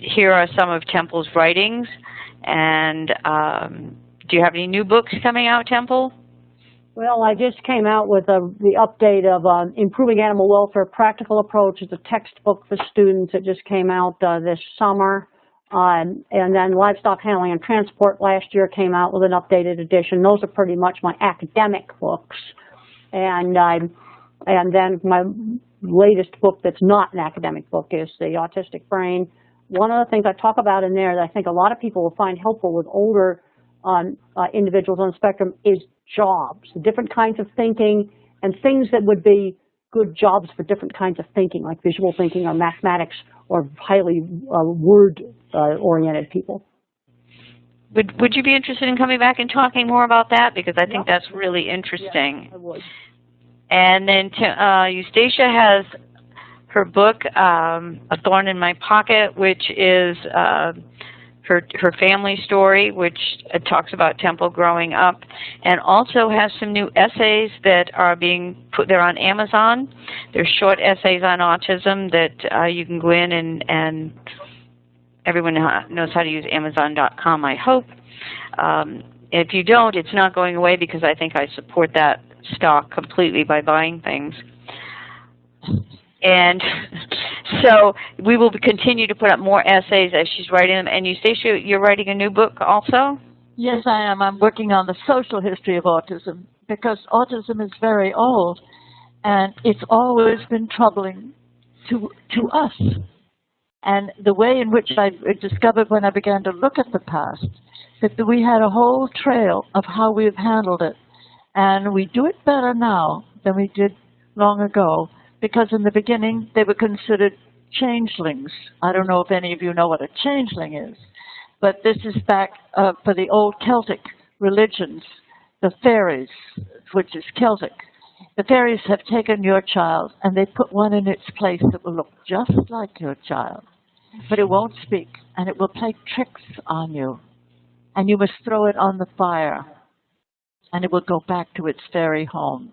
Here are some of Temple's writings. And do you have any new books coming out, Temple? Well, I just came out with the update of Improving Animal Welfare Practical Approach. It's a textbook for students. It just came out this summer. And then Livestock Handling and Transport last year came out with an updated edition. Those are pretty much my academic books. And then my latest book that's not an academic book is The Autistic Brain, one of the things I talk about in there that I think a lot of people will find helpful with older individuals on the spectrum is jobs, different kinds of thinking, and things that would be good jobs for different kinds of thinking, like visual thinking or mathematics or highly word-oriented people. Would you be interested in coming back and talking more about that? Because I think that's really interesting. Yeah, I would. And then Eustacia has her book, A Thorn in My Pocket, which is her family story, which talks about Temple growing up, and also has some new essays that are being put there on Amazon. They're short essays on autism that you can go in and everyone knows how to use Amazon.com, I hope. If you don't, it's not going away because I think I support that stock completely by buying things. And so we will continue to put up more essays as she's writing them. And Eustacia, you're writing a new book also? Yes, I am. I'm working on the social history of autism because autism is very old, and it's always been troubling to us. And the way in which I discovered when I began to look at the past, that we had a whole trail of how we've handled it. And we do it better now than we did long ago, because in the beginning they were considered changelings. I don't know if any of you know what a changeling is, but this is back for the old Celtic religions, the fairies, which is Celtic. The fairies have taken your child and they put one in its place that will look just like your child. But it won't speak, and it will play tricks on you. And you must throw it on the fire, and it will go back to its fairy home.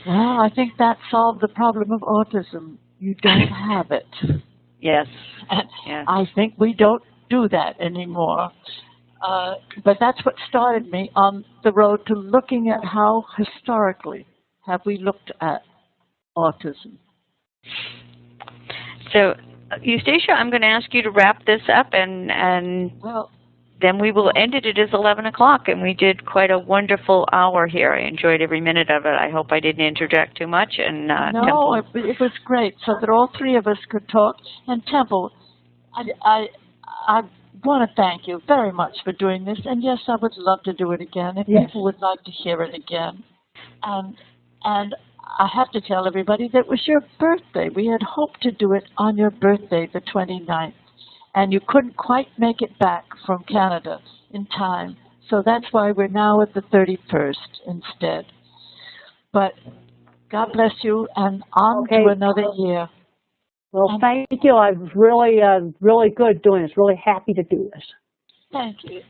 Well, I think that solved the problem of autism. You don't have it. Yes. And I think we don't do that anymore. But that's what started me on the road to looking at how historically have we looked at autism. So, Eustacia, I'm going to ask you to wrap this up, and well, then we will end it. It is 11 o'clock, and we did quite a wonderful hour here. I enjoyed every minute of it. I hope I didn't interject too much. And no, it was great, so that all three of us could talk. And Temple, I want to thank you very much for doing this. And yes, I would love to do it again if people would like to hear it again. And I have to tell everybody that it was your birthday. We had hoped to do it on your birthday, the 29th, and you couldn't quite make it back from Canada in time. So that's why we're now at the 31st instead. But God bless you, and on to another year. Well, thank you. I was really, really good doing this. Really happy to do this. Thank you.